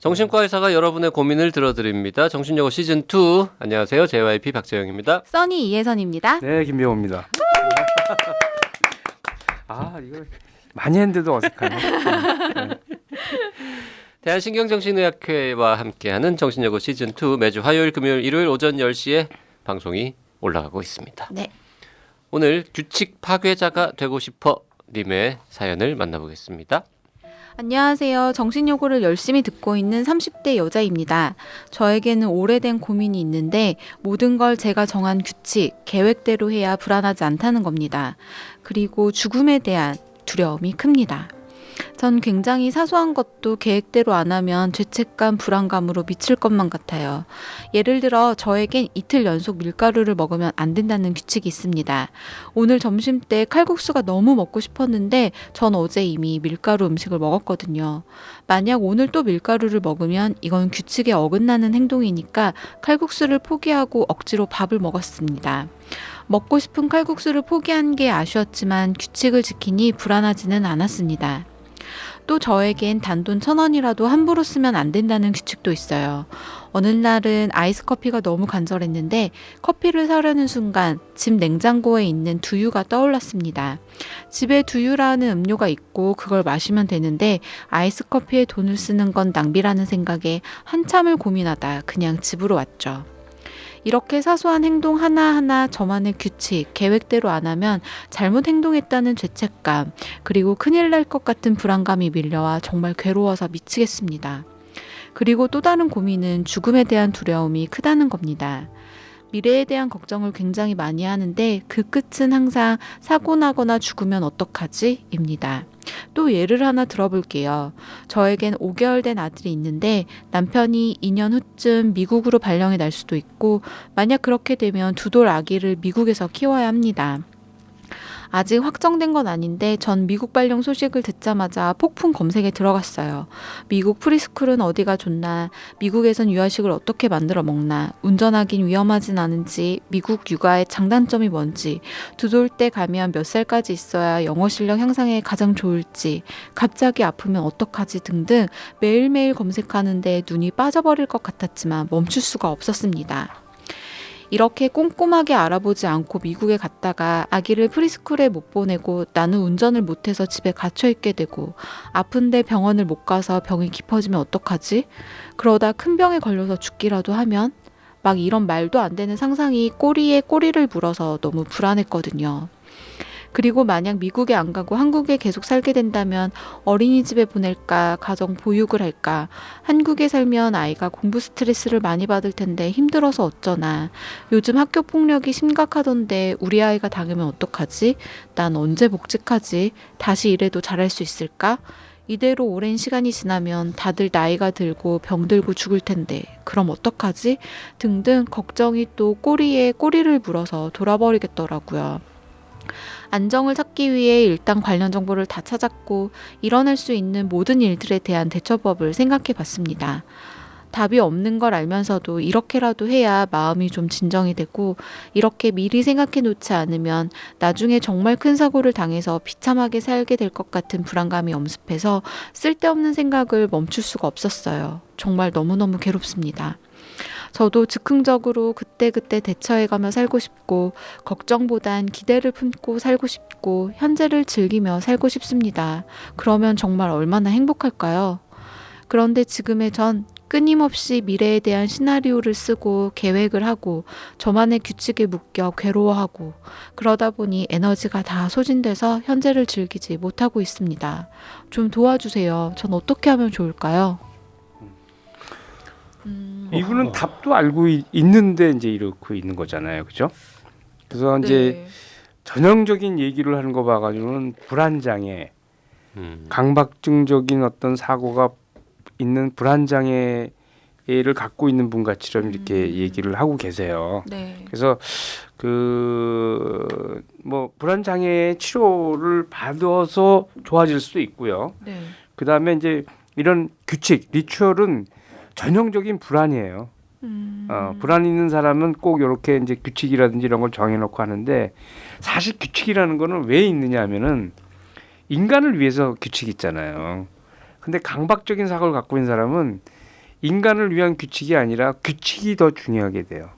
정신과 의사가 여러분의 고민을 들어드립니다. 정신여고 시즌2. 안녕하세요. JYP 박재영입니다. 써니 이혜선입니다. 네, 김병호입니다. 이거 많이 했는데도 어색하네. 네. 대한신경정신의학회와 함께하는 정신여고 시즌2 매주 화요일, 금요일, 일요일 오전 10시에 방송이 올라가고 있습니다. 네. 오늘 규칙 파괴자가 되고 싶어 님의 사연을 만나보겠습니다. 안녕하세요. 정신요고를 열심히 듣고 있는 30대 여자입니다. 저에게는 오래된 고민이 있는데 모든 걸 제가 정한 규칙, 계획대로 해야 불안하지 않다는 겁니다. 그리고 죽음에 대한 두려움이 큽니다. 전 굉장히 사소한 것도 계획대로 안 하면 죄책감, 불안감으로 미칠 것만 같아요. 예를 들어 저에겐 이틀 연속 밀가루를 먹으면 안 된다는 규칙이 있습니다. 오늘 점심 때 칼국수가 너무 먹고 싶었는데 전 어제 이미 밀가루 음식을 먹었거든요. 만약 오늘 또 밀가루를 먹으면 이건 규칙에 어긋나는 행동이니까 칼국수를 포기하고 억지로 밥을 먹었습니다. 먹고 싶은 칼국수를 포기한 게 아쉬웠지만 규칙을 지키니 불안하지는 않았습니다. 또 저에겐 단돈 1,000원이라도 함부로 쓰면 안 된다는 규칙도 있어요. 어느 날은 아이스 커피가 너무 간절했는데 커피를 사려는 순간 집 냉장고에 있는 두유가 떠올랐습니다. 집에 두유라는 음료가 있고 그걸 마시면 되는데 아이스 커피에 돈을 쓰는 건 낭비라는 생각에 한참을 고민하다 그냥 집으로 왔죠. 이렇게 사소한 행동 하나하나 저만의 규칙, 계획대로 안 하면 잘못 행동했다는 죄책감, 그리고 큰일 날 것 같은 불안감이 밀려와 정말 괴로워서 미치겠습니다. 그리고 또 다른 고민은 죽음에 대한 두려움이 크다는 겁니다. 미래에 대한 걱정을 굉장히 많이 하는데 그 끝은 항상 사고 나거나 죽으면 어떡하지? 입니다. 또 예를 하나 들어볼게요. 저에겐 5개월 된 아들이 있는데 남편이 2년 후쯤 미국으로 발령이 날 수도 있고 만약 그렇게 되면 두 돌 아기를 미국에서 키워야 합니다. 아직 확정된 건 아닌데 전 미국 발령 소식을 듣자마자 폭풍 검색에 들어갔어요. 미국 프리스쿨은 어디가 좋나, 미국에선 유아식을 어떻게 만들어 먹나, 운전하긴 위험하진 않은지, 미국 육아의 장단점이 뭔지, 두 돌 때 가면 몇 살까지 있어야 영어 실력 향상에 가장 좋을지, 갑자기 아프면 어떡하지 등등 매일매일 검색하는데 눈이 빠져버릴 것 같았지만 멈출 수가 없었습니다. 이렇게 꼼꼼하게 알아보지 않고 미국에 갔다가 아기를 프리스쿨에 못 보내고 나는 운전을 못해서 집에 갇혀있게 되고 아픈데 병원을 못 가서 병이 깊어지면 어떡하지? 그러다 큰 병에 걸려서 죽기라도 하면? 막 이런 말도 안 되는 상상이 꼬리에 꼬리를 물어서 너무 불안했거든요. 그리고 만약 미국에 안 가고 한국에 계속 살게 된다면 어린이집에 보낼까, 가정 보육을 할까, 한국에 살면 아이가 공부 스트레스를 많이 받을 텐데 힘들어서 어쩌나, 요즘 학교 폭력이 심각하던데 우리 아이가 당하면 어떡하지? 난 언제 복직하지? 다시 일해도 잘할 수 있을까? 이대로 오랜 시간이 지나면 다들 나이가 들고 병들고 죽을 텐데 그럼 어떡하지? 등등 걱정이 또 꼬리에 꼬리를 물어서 돌아버리겠더라고요. 안정을 찾기 위해 일단 관련 정보를 다 찾았고 일어날 수 있는 모든 일들에 대한 대처법을 생각해 봤습니다. 답이 없는 걸 알면서도 이렇게라도 해야 마음이 좀 진정이 되고 이렇게 미리 생각해 놓지 않으면 나중에 정말 큰 사고를 당해서 비참하게 살게 될 것 같은 불안감이 엄습해서 쓸데없는 생각을 멈출 수가 없었어요. 정말 너무너무 괴롭습니다. 저도 즉흥적으로 그때그때 대처해가며 살고 싶고 걱정보단 기대를 품고 살고 싶고 현재를 즐기며 살고 싶습니다. 그러면 정말 얼마나 행복할까요? 그런데 지금의 전 끊임없이 미래에 대한 시나리오를 쓰고 계획을 하고 저만의 규칙에 묶여 괴로워하고 그러다 보니 에너지가 다 소진돼서 현재를 즐기지 못하고 있습니다. 좀 도와주세요. 전 어떻게 하면 좋을까요? 이분은 답도 알고 있는데 이제 이렇게 있는 거잖아요, 그렇죠? 그래서 이제 전형적인 얘기를 하는 거 봐가지고는 불안장애, 강박증적인 어떤 사고가 있는 불안장애를 갖고 있는 분 같이럼 이렇게 얘기를 하고 계세요. 네. 그래서 뭐 불안장애 치료를 받아서 좋아질 수도 있고요. 네. 그 다음에 이제 이런 규칙, 리추얼은 전형적인 불안이에요. 불안 있는 사람은 꼭 이렇게 이제 규칙이라든지 이런 걸 정해놓고 하는데 사실 규칙이라는 거는 왜 있느냐 하면은 인간을 위해서 규칙이 있잖아요. 근데 강박적인 사고를 갖고 있는 사람은 인간을 위한 규칙이 아니라 규칙이 더 중요하게 돼요.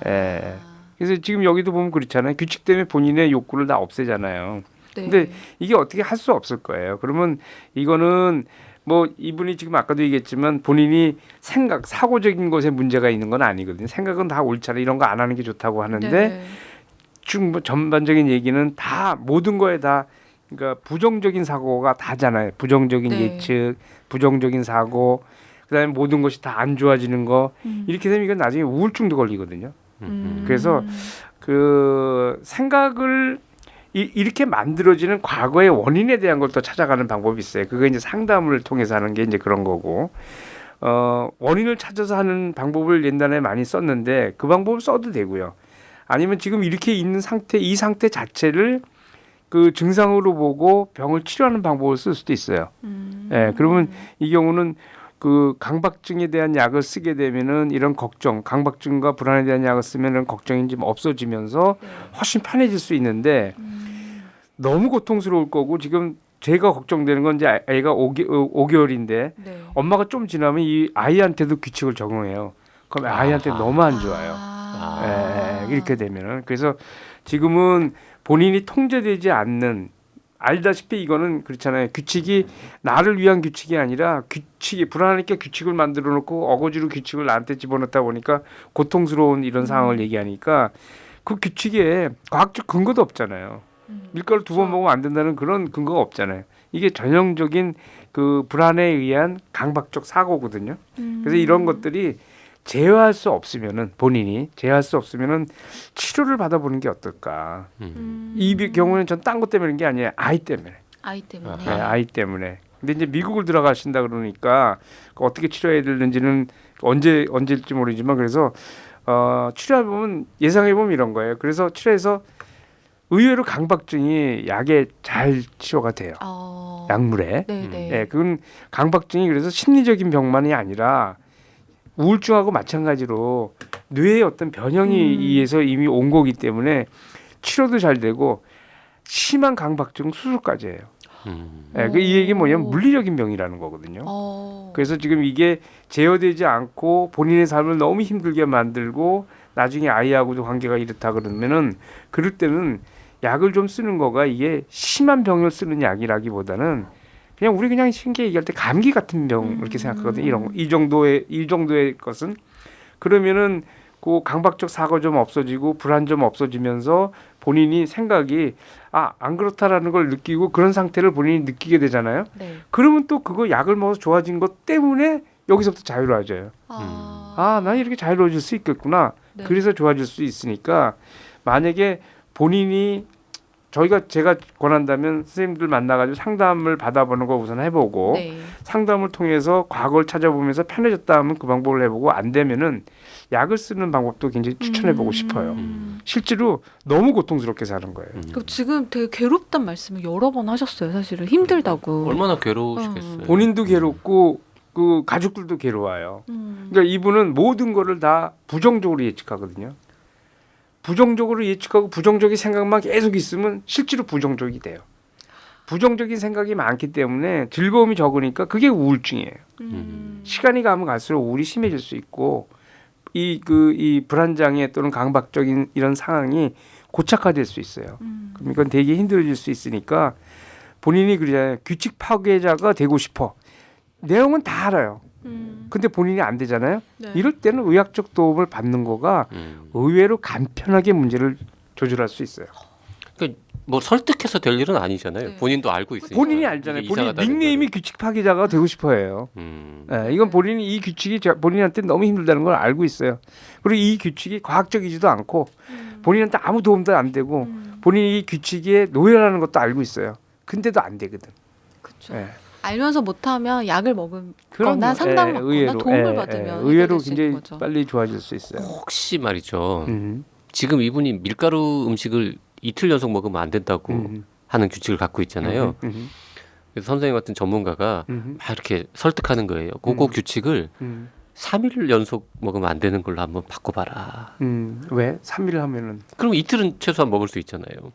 예. 그래서 지금 여기도 보면 그렇잖아요. 규칙 때문에 본인의 욕구를 다 없애잖아요. 네. 근데 이게 어떻게 할 수 없을 거예요. 그러면 이거는 뭐 이분이 지금 아까도 얘기했지만 본인이 생각, 사고적인 것에 문제가 있는 건 아니거든요. 생각은 다 옳잖아. 이런 거 안 하는 게 좋다고 하는데 네. 지금 뭐 전반적인 얘기는 다 모든 거에 다 그러니까 부정적인 사고가 다잖아요. 부정적인 네. 예측, 부정적인 사고, 그다음에 모든 것이 다 안 좋아지는 거 이렇게 되면 이건 나중에 우울증도 걸리거든요. 그래서 그 생각을 이렇게 만들어지는 과거의 원인에 대한 걸 또 찾아가는 방법이 있어요. 그거 이제 상담을 통해서 하는 게 이제 그런 거고, 원인을 찾아서 하는 방법을 옛날에 많이 썼는데 그 방법을 써도 되고요. 아니면 지금 이렇게 있는 상태, 이 상태 자체를 그 증상으로 보고 병을 치료하는 방법을 쓸 수도 있어요. 예, 그러면 이 경우는 그 강박증에 대한 약을 쓰게 되면은 이런 걱정, 강박증과 불안에 대한 약을 쓰면은 걱정이 좀 없어지면서 훨씬 편해질 수 있는데 너무 고통스러울 거고 지금 제가 걱정되는 건 이제 아이가 5개월인데 네. 엄마가 좀 지나면 이 아이한테도 규칙을 적용해요. 그럼 아이한테 너무 안 좋아요. 이렇게 되면은 그래서 지금은 본인이 통제되지 않는 알다시피 이거는 그렇잖아요. 규칙이 나를 위한 규칙이 아니라 규칙이 불안하니까 규칙을 만들어 놓고 어거지로 규칙을 나한테 집어넣다 보니까 고통스러운 이런 상황을 얘기하니까 그 규칙에 과학적 근거도 없잖아요. 밀가루 2번 먹으면 안 된다는 그런 근거가 없잖아요. 이게 전형적인 그 불안에 의한 강박적 사고거든요. 그래서 이런 것들이 제어할 수 없으면은 본인이 제어할 수 없으면은 치료를 받아보는 게 어떨까. 이 경우는 전 딴 것 때문에 그런 게 아니에요. 아이 때문에. 아이 때문에. 네, 아이 때문에. 근데 이제 미국을 들어가신다 그러니까 어떻게 치료해야 되는지는 언제일지 모르지만 그래서 치료해 보면 예상해 보면 이런 거예요. 그래서 치료해서 의외로 강박증이 약에 잘 치료가 돼요. 약물에. 네네. 네, 그건 강박증이 그래서 심리적인 병만이 아니라 우울증하고 마찬가지로 뇌의 어떤 변형에 의해서 이미 온 거기 때문에 치료도 잘 되고 심한 강박증 수술까지 해요. 네, 이 얘기 뭐냐면 물리적인 병이라는 거거든요. 그래서 지금 이게 제어되지 않고 본인의 삶을 너무 힘들게 만들고 나중에 아이하고도 관계가 이렇다 그러면은 그럴 때는 약을 좀 쓰는 거가 이게 심한 병을 쓰는 약이라기보다는 그냥 우리 그냥 쉽게 얘기할 때 감기 같은 병 이렇게 생각하거든요. 이 정도의 것은 그러면은 그 강박적 사고 좀 없어지고 불안 좀 없어지면서 본인이 생각이 안 그렇다라는 걸 느끼고 그런 상태를 본인이 느끼게 되잖아요. 네. 그러면 또 그거 약을 먹어서 좋아진 것 때문에 여기서부터 자유로워져요. 난 이렇게 자유로워질 수 있겠구나. 네. 그래서 좋아질 수 있으니까 만약에 본인이 제가 권한다면 선생님들 만나가지고 상담을 받아보는 거 우선 해보고 네. 상담을 통해서 과거를 찾아보면서 편해졌다 하면 그 방법을 해보고 안 되면은 약을 쓰는 방법도 굉장히 추천해보고 싶어요. 실제로 너무 고통스럽게 사는 거예요. 지금 되게 괴롭단 말씀을 여러 번 하셨어요. 사실은 힘들다고. 얼마나 괴로우시겠어요. 본인도 괴롭고 그 가족들도 괴로워요. 그러니까 이분은 모든 거를 다 부정적으로 예측하거든요. 부정적으로 예측하고 부정적인 생각만 계속 있으면 실제로 부정적이 돼요. 부정적인 생각이 많기 때문에 즐거움이 적으니까 그게 우울증이에요. 시간이 가면 갈수록 우울이 심해질 수 있고 이 불안장애 또는 강박적인 이런 상황이 고착화될 수 있어요. 그럼 이건 되게 힘들어질 수 있으니까 본인이 그러잖아요. 규칙 파괴자가 되고 싶어. 내용은 다 알아요. 근데 본인이 안 되잖아요. 네. 이럴 때는 의학적 도움을 받는 거가 의외로 간편하게 문제를 조절할 수 있어요. 그러니까 뭐 설득해서 될 일은 아니잖아요. 네. 본인도 알고 있으니까. 본인이 알잖아요. 이게 본인 이상하다는 닉네임이 거를. 규칙 파괴자가 되고 싶어해요. 이건 본인이 이 규칙이 본인한테 너무 힘들다는 걸 알고 있어요. 그리고 이 규칙이 과학적이지도 않고 본인한테 아무 도움도 안 되고 본인이 이 규칙에 노예라는 것도 알고 있어요. 근데도 안 되거든. 그렇죠. 예. 알면서 못하면 약을 먹거나 그럼요. 상담을 받거나 의외로, 도움을 받으면 의외로 해결될 수 있는 굉장히 거죠. 빨리 좋아질 수 있어요. 혹시 말이죠. 음. 지금 이분이 밀가루 음식을 이틀 연속 먹으면 안 된다고 하는 규칙을 갖고 있잖아요. 그래서 선생님 같은 전문가가 막 이렇게 설득하는 거예요. 그거 규칙을 3일 연속 먹으면 안 되는 걸로 한번 바꿔봐라. 왜? 3일 하면은 그럼 이틀은 최소한 먹을 수 있잖아요.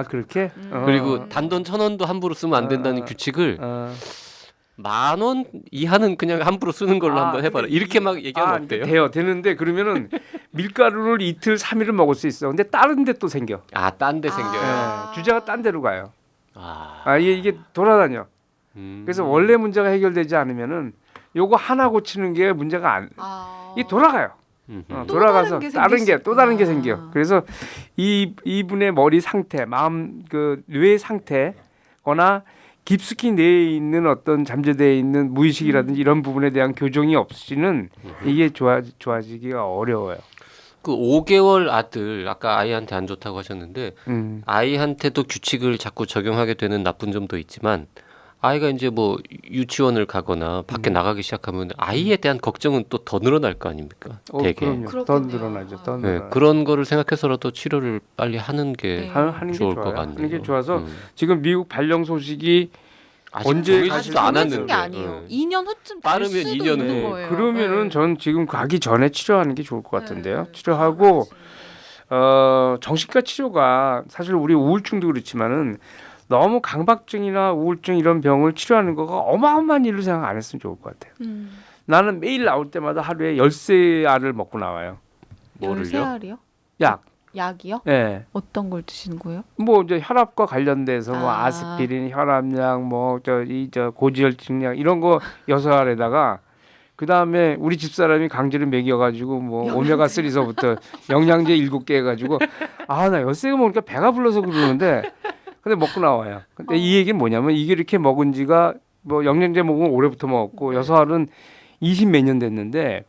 그렇게? 그리고 단돈 1,000원도 함부로 쓰면 안 된다는 규칙을 10,000원 이하는 그냥 함부로 쓰는 걸로 한번 해봐라. 이렇게 막 얘기하면 어때요? 돼요. 되는데 그러면은 밀가루를 이틀 3일은 먹을 수 있어. 근데 다른 데 또 생겨. 딴 데 생겨요. 주제가 딴 데로 가요. 아, 이게 돌아다녀. 그래서 원래 문제가 해결되지 않으면은 요거 하나 고치는 게 문제가 이게 돌아가요. 돌아가서 또 다른 게 생겨. 그래서 이분의 머리 상태, 마음 그 뇌 상태거나 깊숙이 뇌에 있는 어떤 잠재되어 있는 무의식이라든지 이런 부분에 대한 교정이 없이는 이게 좋아지기가 어려워요. 그 5개월 아들 아까 아이한테 안 좋다고 하셨는데 아이한테도 규칙을 자꾸 적용하게 되는 나쁜 점도 있지만 아이가 이제 뭐 유치원을 가거나 밖에 나가기 시작하면 아이에 대한 걱정은 또 더 늘어날 거 아닙니까? 되게. 그럼요. 더 늘어나죠. 더 네, 늘어나죠. 그런 거를 생각해서라도 치료를 빨리 하는 게 하는 게 좋을 좋아요. 것 같네요. 하는 게 좋아서 지금 미국 발령 소식이 아직 언제 정해지지도 아직 정해진 않았는데. 게 아니에요. 2년 후쯤 될 빠르면 수도 2년 있는 후. 거예요. 그러면은 네. 전 지금 가기 전에 치료하는 게 좋을 것 같은데요. 네. 치료하고 정신과 치료가 사실 우리 우울증도 그렇지만은 너무 강박증이나 우울증 이런 병을 치료하는 거가 어마어마한 일로 생각 안 했으면 좋을 것 같아요. 나는 매일 나올 때마다 하루에 13알을 먹고 나와요. 뭐를요? 13알이요? 약. 약이요? 예. 어떤 걸 드시는 거예요? 뭐 이제 혈압과 관련돼서 뭐 아. 아스피린, 혈압약, 뭐 저 고지혈증약 이런 거 6알에다가 그 다음에 우리 집사람이 강제로 먹여가지고 뭐 오메가 3서부터 영양제 7개 해가지고 나 13개 먹으니까 배가 불러서 그러는데 근데 먹고 나와요. 근데 이 얘기는 뭐냐면 이게 이렇게 먹은 지가 뭐 영양제 먹으면 올해부터 먹었고 6알은 20 몇 년 됐는데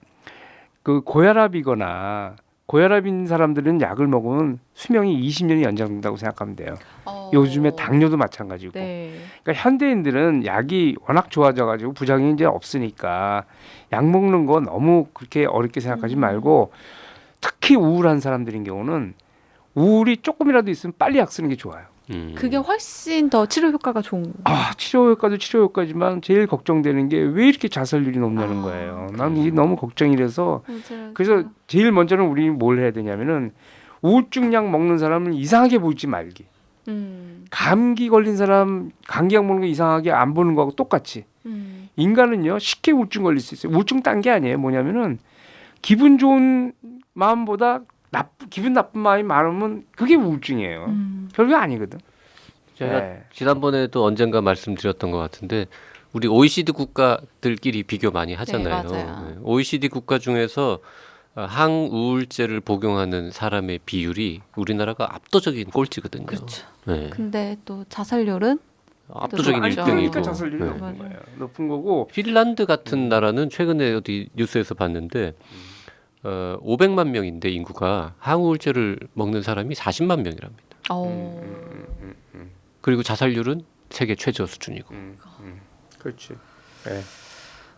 그 고혈압이거나 고혈압인 사람들은 약을 먹으면 수명이 20년이 연장된다고 생각하면 돼요. 요즘에 당뇨도 마찬가지고. 네. 그러니까 현대인들은 약이 워낙 좋아져가지고 부작용이 이제 없으니까 약 먹는 거 너무 그렇게 어렵게 생각하지 말고 특히 우울한 사람들인 경우는 우울이 조금이라도 있으면 빨리 약 쓰는 게 좋아요. 그게 훨씬 더 치료 효과가 좋은 거예요. 치료 효과도 치료 효과지만 제일 걱정되는 게 왜 이렇게 자살률이 높냐는 거예요. 난 이게 너무 걱정이 돼서 맞아요. 그래서 제일 먼저는 우리 뭘 해야 되냐면은 우울증 약 먹는 사람은 이상하게 보지 말기. 감기 걸린 사람 감기약 먹는 거 이상하게 안 보는 거하고 똑같이 인간은요 쉽게 우울증 걸릴 수 있어요. 우울증 딴 게 아니에요. 뭐냐면은 기분 좋은 마음보다 기분 나쁜 마음이 많으면 그게 우울증이에요. 별거 아니거든. 제가 네. 지난번에도 언젠가 말씀드렸던 것 같은데 우리 OECD 국가들끼리 비교 많이 하잖아요. 네, 맞아요. 네. OECD 국가 중에서 항우울제를 복용하는 사람의 비율이 우리나라가 압도적인 꼴찌거든요. 그렇죠. 네. 근데 또 자살률은 압도적인 높죠. 그러니까 1등이고. 자살률이 네. 높은 맞아요. 거예요. 높은 거고 핀란드 같은 나라는 최근에 어디 뉴스에서 봤는데 500만 명인데 인구가 항우울제를 먹는 사람이 40만 명이랍니다. 그리고 자살률은 세계 최저 수준이고. 그렇지. 네.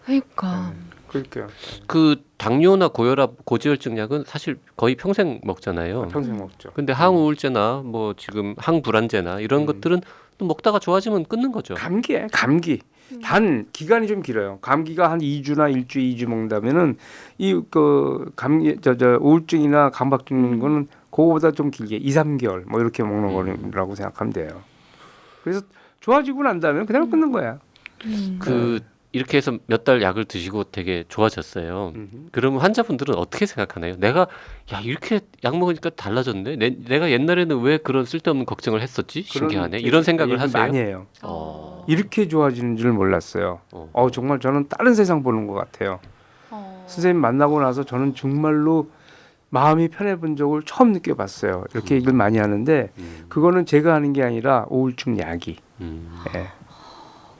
그러니까 그러니까요. 그 당뇨나 고혈압, 고지혈증 약은 사실 거의 평생 먹잖아요. 평생 먹죠. 근데 항우울제나 뭐 지금 항불안제나 이런 것들은 또 먹다가 좋아지면 끊는 거죠. 감기에 감기. 단 기간이 좀 길어요. 감기가 한 2주나 일주일 2주 먹는다면은 이 그 감기 우울증이나 강박증 거는 그거보다 좀 길게 2, 3개월 뭐 이렇게 먹는 거라고 생각하면 돼요. 그래서 좋아지고 난 다음에 그냥 끊는 거야. 그 이렇게 해서 몇 달 약을 드시고 되게 좋아졌어요. 그러면 환자분들은 어떻게 생각하나요? 내가 이렇게 약 먹으니까 달라졌네. 내가 옛날에는 왜 그런 쓸데없는 걱정을 했었지? 신기하네. 이런 생각을 얘기 하세요? 많이 해요. 이렇게 좋아지는 줄 몰랐어요. 정말 저는 다른 세상 보는 것 같아요. 선생님 만나고 나서 저는 정말로 마음이 편해본 적을 처음 느껴봤어요. 이렇게 얘기를 많이 하는데 그거는 제가 하는 게 아니라 우울증 약이. 예,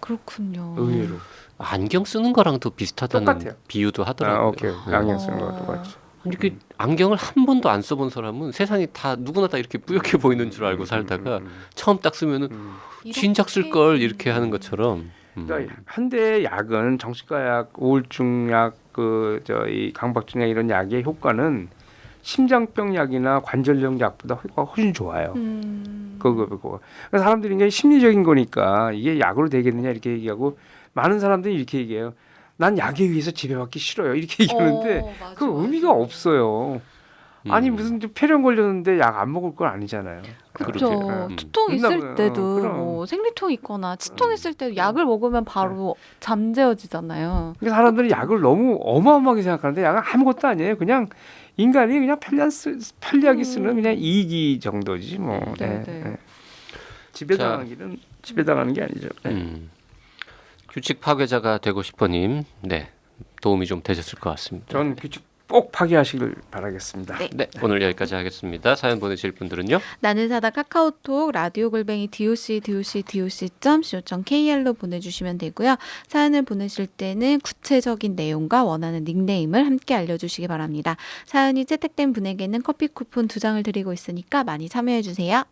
그렇군요. 의외로. 안경 쓰는 거랑도 비슷하다는 똑같아요. 비유도 하더라고요. 오케이. 안경 쓰는 거 똑같이. 아니, 그 안경을 한 번도 안 써본 사람은 세상이 다 누구나 다 이렇게 뿌옇게 보이는 줄 알고 살다가 처음 딱 쓰면은 진작 쓸 걸 이렇게 하는 것처럼. 그러니까 현대 약은 정신과 약, 우울증 약, 이 강박증 약 이런 약의 효과는 심장병 약이나 관절염 약보다 효과가 훨씬 좋아요. 그거. 그래서 사람들이 이게 심리적인 거니까 이게 약으로 되겠느냐 이렇게 얘기하고 많은 사람들이 이렇게 얘기해요. 난 약에 의해서 지배받기 싫어요. 이렇게 얘기하는데 맞아, 그 맞아. 의미가 없어요. 아니 무슨 폐렴 걸렸는데 약 안 먹을 건 아니잖아요. 그렇죠. 그러게. 두통 있을 끝나고요. 때도 그럼. 뭐 생리통 있거나 치통 있을 때도 약을 먹으면 바로 잠재워지잖아요. 그러니까 사람들이 약을 너무 어마어마하게 생각하는데 약은 아무것도 아니에요. 그냥 인간이 그냥 편리하게 쓰는 그냥 이기 정도지 뭐. 네, 예, 네. 예. 지배당하는 게 아니죠. 예. 규칙 파괴자가 되고 싶어님, 네, 도움이 좀 되셨을 것 같습니다. 전 규칙 꼭 파괴하시길 바라겠습니다. 네. 네, 오늘 여기까지 하겠습니다. 사연 보내실 분들은요. 나는 사다 카카오톡 라디오 골뱅이 doc.co.kr로 보내주시면 되고요. 사연을 보내실 때는 구체적인 내용과 원하는 닉네임을 함께 알려주시기 바랍니다. 사연이 채택된 분에게는 커피 쿠폰 2장을 드리고 있으니까 많이 참여해 주세요.